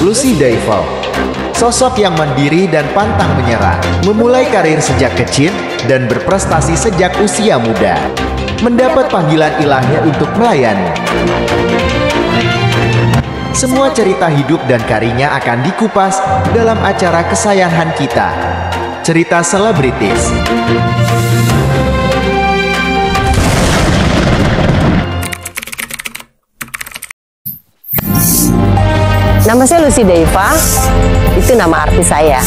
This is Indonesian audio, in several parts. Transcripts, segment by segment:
Lucy Daival. Sosok yang mandiri dan pantang menyerah, memulai karir sejak kecil dan berprestasi sejak usia muda. Mendapat panggilan ilahi untuk melayani. Semua cerita hidup dan karirnya akan dikupas dalam acara kesayangan kita, Cerita Selebritis. Nama saya Lucy Daival, itu nama artis saya.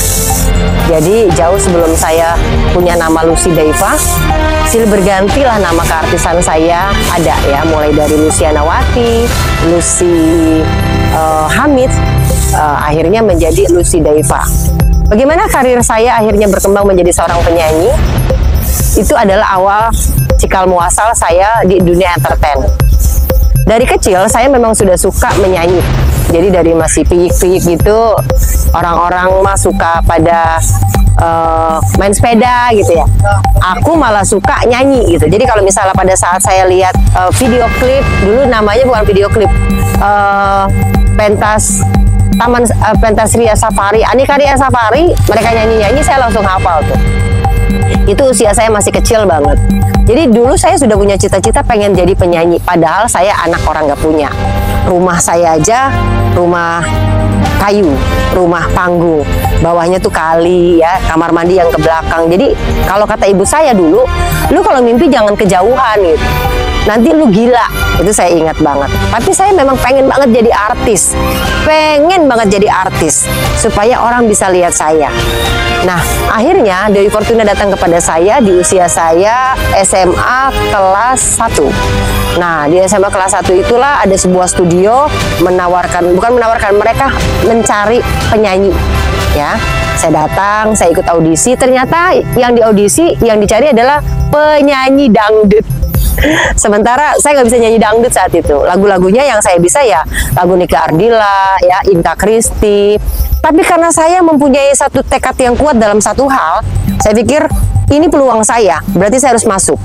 Jadi jauh sebelum saya punya nama Lucy Daival, silih bergantilah nama keartisan saya ada ya, mulai dari Luciana Wati, Lucy Hamid, akhirnya menjadi Lucy Daival. Bagaimana karir saya akhirnya berkembang menjadi seorang penyanyi? Itu adalah awal cikal muasal saya di dunia entertain. Dari kecil saya memang sudah suka menyanyi. Jadi dari masih piyik-piyik gitu, orang-orang mah suka pada main sepeda gitu ya. Aku malah suka nyanyi gitu. Jadi kalau misalnya pada saat saya lihat video klip, dulu namanya bukan video klip, pentas Ria Safari, Anika Ria Safari, mereka nyanyi-nyanyi, saya langsung hafal tuh. Itu usia saya masih kecil banget. Jadi dulu saya sudah punya cita-cita pengen jadi penyanyi, padahal saya anak orang gak punya. Rumah saya aja rumah kayu, rumah panggung, bawahnya tuh kali ya, kamar mandi yang ke belakang. Jadi kalau kata ibu saya dulu, lu kalau mimpi jangan kejauhan gitu, nanti lu gila. Itu saya ingat banget. Tapi saya memang pengen banget jadi artis, pengen banget jadi artis supaya orang bisa lihat saya. Nah, akhirnya Dewi Fortuna datang kepada saya di usia saya SMA kelas 1. Nah, di SMA kelas 1 itulah ada sebuah studio bukan menawarkan, mereka mencari penyanyi. Ya, saya datang, saya ikut audisi. Ternyata yang di audisi, yang dicari adalah penyanyi dangdut. Sementara saya nggak bisa nyanyi dangdut saat itu. Lagu-lagunya yang saya bisa ya lagu Nika Ardila, ya Inka Kristi. Tapi karena saya mempunyai satu tekad yang kuat dalam satu hal, saya pikir ini peluang saya, berarti saya harus masuk.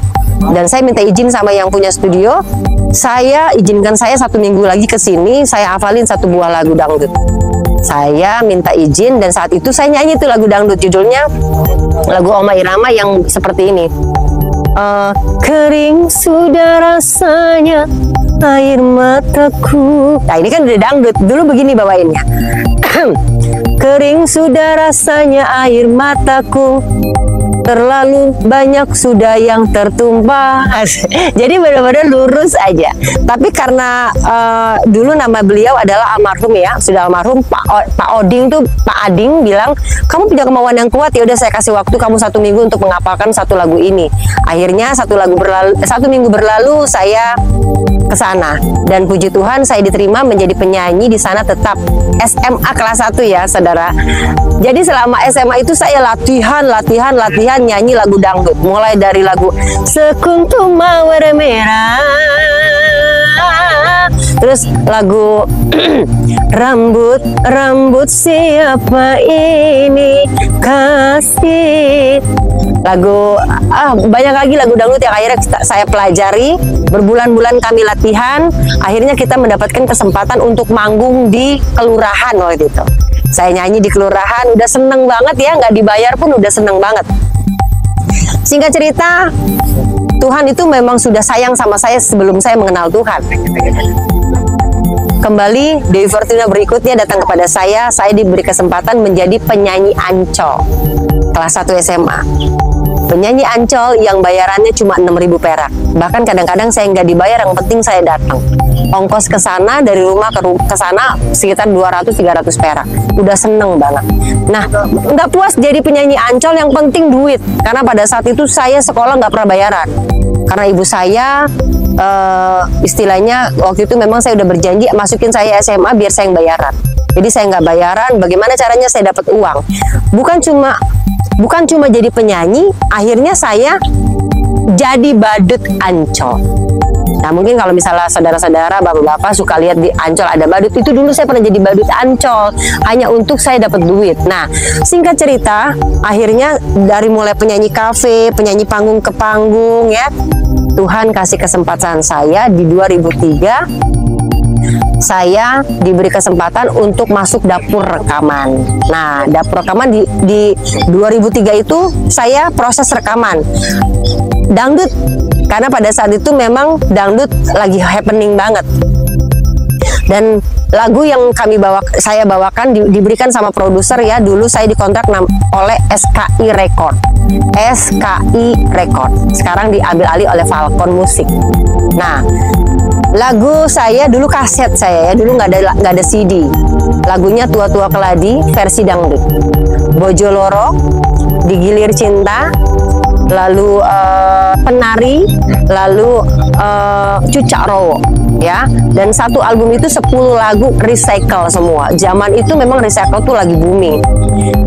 Dan saya minta izin sama yang punya studio, saya izinkan saya 1 minggu lagi ke sini, saya hafalin 1 buah lagu dangdut. Saya minta izin dan saat itu saya nyanyi tuh lagu dangdut, judulnya lagu Oma Irama yang seperti ini. Kering sudah rasanya air mataku. Nah ini kan udah dangdut, dulu begini bawainnya. Kering sudah rasanya air mataku, terlalu banyak sudah yang tertumpah. Jadi benar-benar lurus aja. Tapi karena dulu nama beliau adalah almarhum ya, sudah almarhum Pak Oding tuh, Pak Ading bilang, kamu punya kemauan yang kuat, ya udah saya kasih waktu kamu 1 minggu untuk menghafalkan 1 lagu ini. Akhirnya 1 minggu berlalu saya ke sana dan puji Tuhan saya diterima menjadi penyanyi di sana tetap SMA kelas 1 ya saudara. Jadi selama SMA itu saya latihan nyanyi lagu dangdut, mulai dari lagu Sekuntum Mawar Merah, terus lagu rambut siapa ini kasih, lagu banyak lagi lagu dangdut yang akhirnya saya pelajari. Berbulan-bulan kami latihan, akhirnya kita mendapatkan kesempatan untuk manggung di kelurahan waktu itu. Saya nyanyi di kelurahan, udah seneng banget ya, nggak dibayar pun udah seneng banget. Singkat cerita, Tuhan itu memang sudah sayang sama saya sebelum saya mengenal Tuhan. Kembali, Dewi Fortuna berikutnya datang kepada saya diberi kesempatan menjadi penyanyi Ancol kelas 1 SMA. Penyanyi Ancol yang bayarannya cuma 6.000 perak. Bahkan kadang-kadang saya nggak dibayar, yang penting saya datang. Ongkos ke sana, dari rumah ke sana sekitar 200-300 perak. Udah seneng banget. Nah, nggak puas jadi penyanyi Ancol, yang penting duit. Karena pada saat itu saya sekolah nggak pernah bayaran. Karena ibu saya, istilahnya waktu itu memang saya udah berjanji masukin saya SMA biar saya yang bayaran. Jadi saya nggak bayaran, bagaimana caranya saya dapat uang? Bukan cuma jadi penyanyi, akhirnya saya jadi badut Ancol. Nah mungkin kalau misalnya saudara-saudara, bapak-bapak suka lihat di Ancol ada badut, itu dulu saya pernah jadi badut Ancol, hanya untuk saya dapat duit. Nah singkat cerita, akhirnya dari mulai penyanyi kafe, penyanyi panggung ke panggung ya, Tuhan kasih kesempatan saya di 2003 saya diberi kesempatan untuk masuk dapur rekaman. Nah, dapur rekaman di 2003 itu saya proses rekaman dangdut, karena pada saat itu memang dangdut lagi happening banget. Dan lagu yang saya bawakan diberikan sama produser ya. Dulu saya dikontrak oleh SKI Record. Sekarang diambil alih oleh Falcon Music. Nah, lagu saya dulu kaset saya ya, dulu nggak ada CD. Lagunya Tua-Tua Keladi versi dangdut. Bojo Loro, Digilir Cinta, lalu Penari, lalu Cucak Rowo ya. Dan satu album itu 10 lagu recycle semua. Zaman itu memang recycle tuh lagi booming.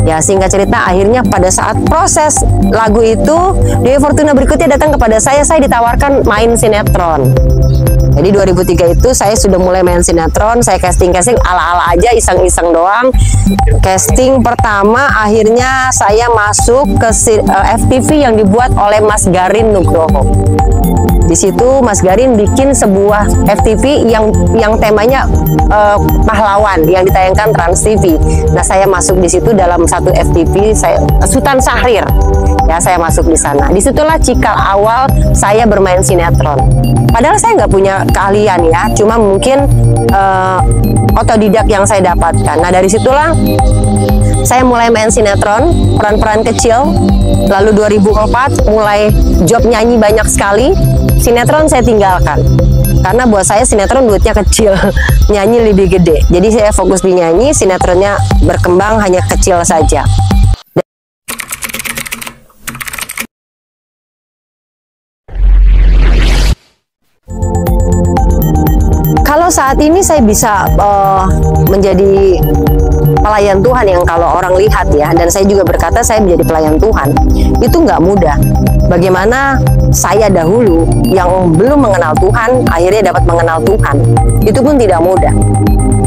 Ya, singkat cerita akhirnya pada saat proses lagu itu, Dewi Fortuna berikutnya datang kepada saya ditawarkan main sinetron. Jadi 2003 itu saya sudah mulai main sinetron, saya casting ala-ala aja, iseng-iseng doang. Casting pertama akhirnya saya masuk ke FTV yang dibuat oleh Mas Garin Nugroho. Di situ Mas Garin bikin sebuah FTV yang temanya pahlawan yang ditayangkan Trans TV. Nah, saya masuk di situ dalam satu FTV, Sultan Syahrir. Ya, saya masuk di sana. Disitulah cikal awal saya bermain sinetron. Padahal saya nggak punya keahlian ya, cuma mungkin otodidak yang saya dapatkan. Nah, dari situlah saya mulai main sinetron, peran-peran kecil. Lalu 2004 mulai job nyanyi banyak sekali. Sinetron saya tinggalkan karena buat saya sinetron duitnya kecil, nyanyi lebih gede. Jadi saya fokus di nyanyi, sinetronnya berkembang hanya kecil saja. Kalau saat ini saya bisa menjadi pelayan Tuhan yang kalau orang lihat ya, dan saya juga berkata saya menjadi pelayan Tuhan, itu nggak mudah. Bagaimana saya dahulu yang belum mengenal Tuhan akhirnya dapat mengenal Tuhan, itu pun tidak mudah.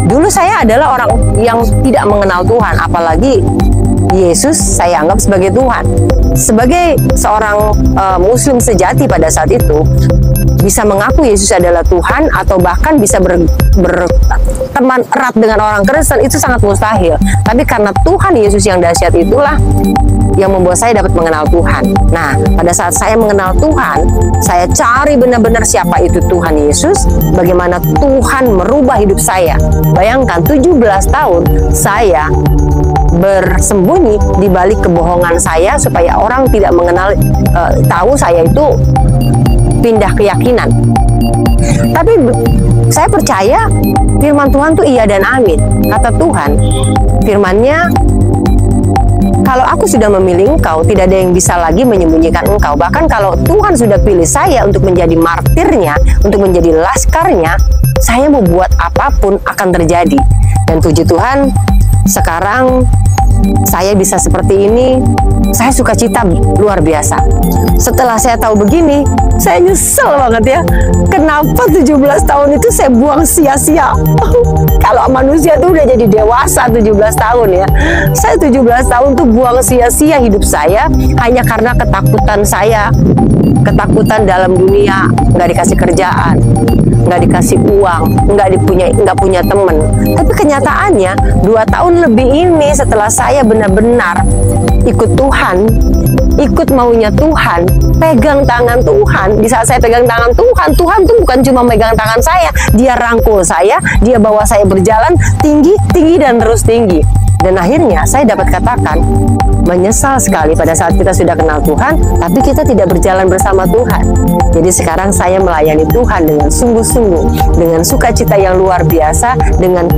Dulu saya adalah orang yang tidak mengenal Tuhan, apalagi Yesus saya anggap sebagai Tuhan. Sebagai seorang Muslim sejati pada saat itu, bisa mengaku Yesus adalah Tuhan atau bahkan bisa berteman erat dengan orang Kristen itu sangat mustahil. Tapi karena Tuhan Yesus yang dahsyat itulah yang membuat saya dapat mengenal Tuhan. Nah, pada saat saya mengenal Tuhan, saya cari benar-benar siapa itu Tuhan Yesus, bagaimana Tuhan merubah hidup saya. Bayangkan 17 tahun saya bersembunyi di balik kebohongan saya supaya orang tidak mengenal, tahu saya itu pindah keyakinan. Tapi saya percaya firman Tuhan tuh iya dan amin. Kata Tuhan, firman-Nya, kalau aku sudah memilih engkau, tidak ada yang bisa lagi menyembunyikan engkau. Bahkan kalau Tuhan sudah pilih saya untuk menjadi martirnya, untuk menjadi laskarnya, saya mau buat apapun akan terjadi. Dan puji Tuhan, sekarang saya bisa seperti ini. Saya sukacita luar biasa. Setelah saya tahu begini, saya nyesel banget ya. Kenapa 17 tahun itu saya buang sia-sia? Kalau manusia tuh udah jadi dewasa 17 tahun ya. Saya 17 tahun tuh buang sia-sia hidup saya hanya karena ketakutan saya. Ketakutan dalam dunia, nggak dikasih kerjaan, nggak dikasih uang, nggak punya temen. Tapi kenyataannya 2 tahun lebih ini setelah saya benar-benar ikut Tuhan, ikut maunya Tuhan, pegang tangan Tuhan. Di saat saya pegang tangan Tuhan, Tuhan tuh bukan cuma megang tangan saya, Dia rangkul saya, Dia bawa saya berjalan tinggi, tinggi dan terus tinggi. Dan akhirnya saya dapat katakan, menyesal sekali pada saat kita sudah kenal Tuhan, tapi kita tidak berjalan bersama Tuhan. Jadi sekarang saya melayani Tuhan dengan sungguh-sungguh, dengan sukacita yang luar biasa, dengan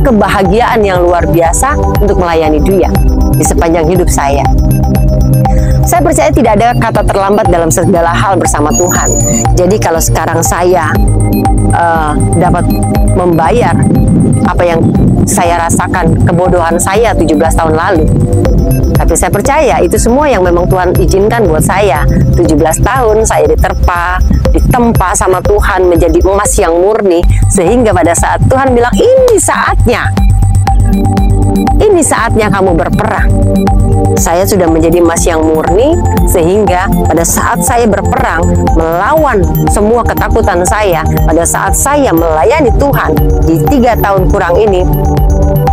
kebahagiaan yang luar biasa untuk melayani Dia di sepanjang hidup saya. Saya percaya tidak ada kata terlambat dalam segala hal bersama Tuhan. Jadi kalau sekarang saya dapat membayar apa yang saya rasakan, kebodohan saya 17 tahun lalu, tapi saya percaya itu semua yang memang Tuhan izinkan buat saya. 17 tahun saya ditempa sama Tuhan menjadi emas yang murni, sehingga pada saat Tuhan bilang ini saatnya, ini saatnya kamu berperang. Saya sudah menjadi emas yang murni, sehingga pada saat saya berperang melawan semua ketakutan saya, pada saat saya melayani Tuhan di 3 tahun kurang ini,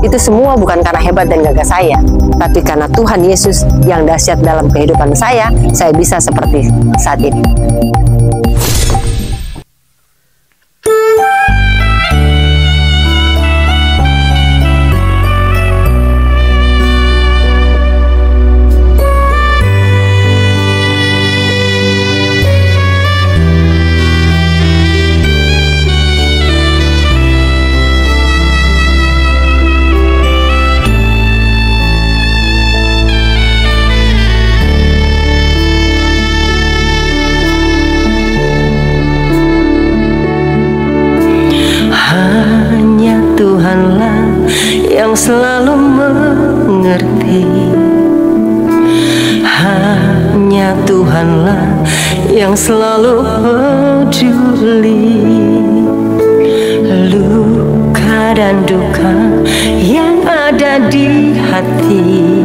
itu semua bukan karena hebat dan gagah saya, tapi karena Tuhan Yesus yang dahsyat dalam kehidupan saya bisa seperti saat ini. Selalu mengerti, hanya Tuhanlah yang selalu peduli. Luka dan duka yang ada di hati,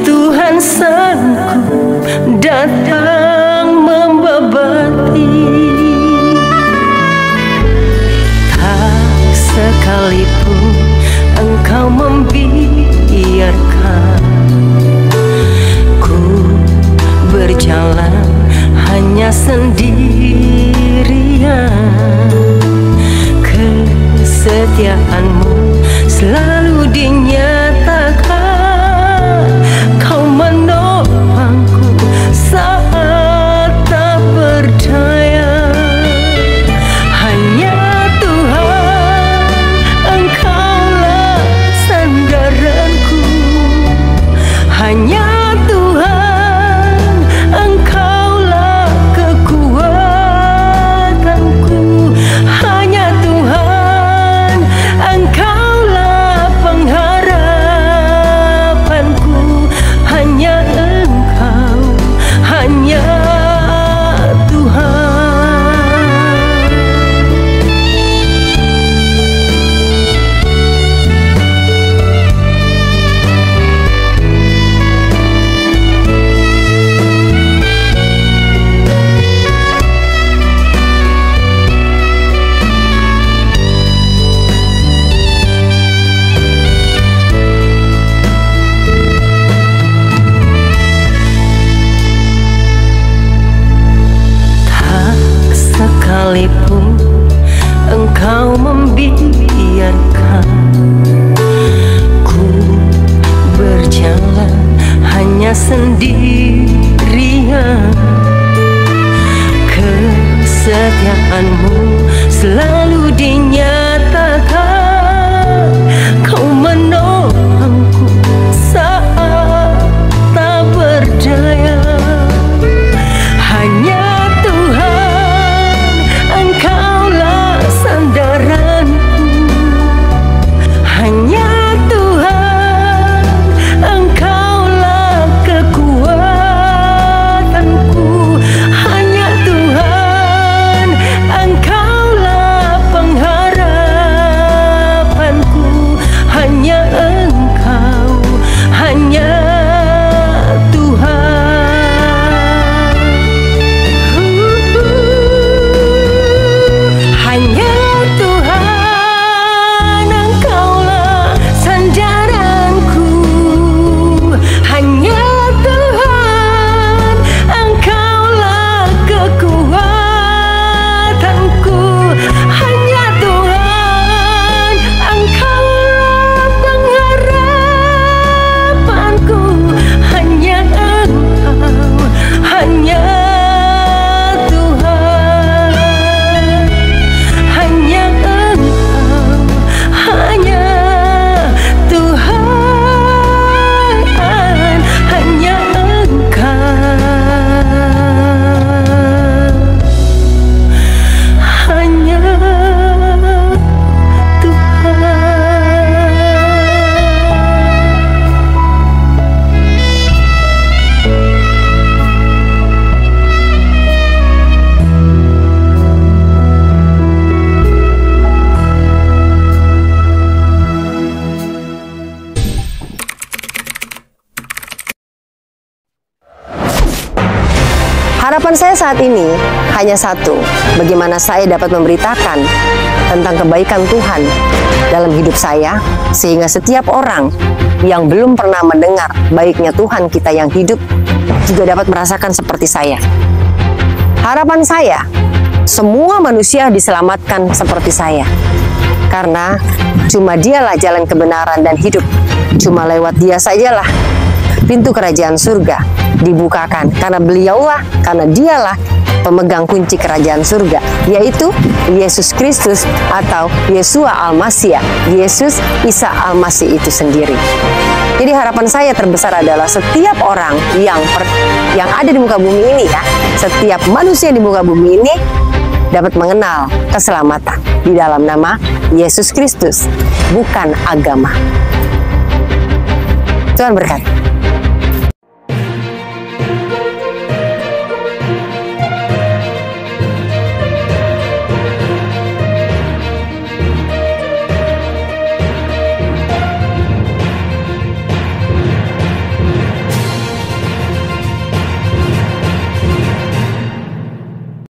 Tuhan sanggup datang membebati. Tak sekalipun Engkau membiarkan ku berjalan hanya sendirian. Kesetiaanmu selalu dinyatakan, Kau menopangku saat tak berdaya. Hanya Tuhan, Engkaulah sandaranku. Hanya Tuhan, Engkaulah kekuatanku. Hanya Tuhan, Engkaulah pengharapanku. Hanya Engkau, hanya Tuhan. Tak sekalipun Engkau membiarkan ku berjalan hanya sendirian. Kesetiaanmu selalu dinyatakan, Kau menopangku saat tak berdaya. Hanya Tuhan, Engkaulah sandaranku. Hanya Tuhan, Engkaulah kekuatanku. Hanya Tuhan, Engkaulah pengharapanku. Harapan saya saat ini hanya satu, bagaimana saya dapat memberitakan tentang kebaikan Tuhan dalam hidup saya, sehingga setiap orang yang belum pernah mendengar baiknya Tuhan kita yang hidup juga dapat merasakan seperti saya. Harapan saya, semua manusia diselamatkan seperti saya, karena cuma Dialah jalan kebenaran dan hidup. Cuma lewat Dia sajalah pintu kerajaan surga dibukakan, karena Dialah pemegang kunci kerajaan surga, yaitu Yesus Kristus atau Yesua Al-Masih, Yesus Isa Al-Masih itu sendiri. Jadi harapan saya terbesar adalah setiap orang yang ada di muka bumi ini ya, setiap manusia di muka bumi ini dapat mengenal keselamatan di dalam nama Yesus Kristus, bukan agama. Tuhan berkati.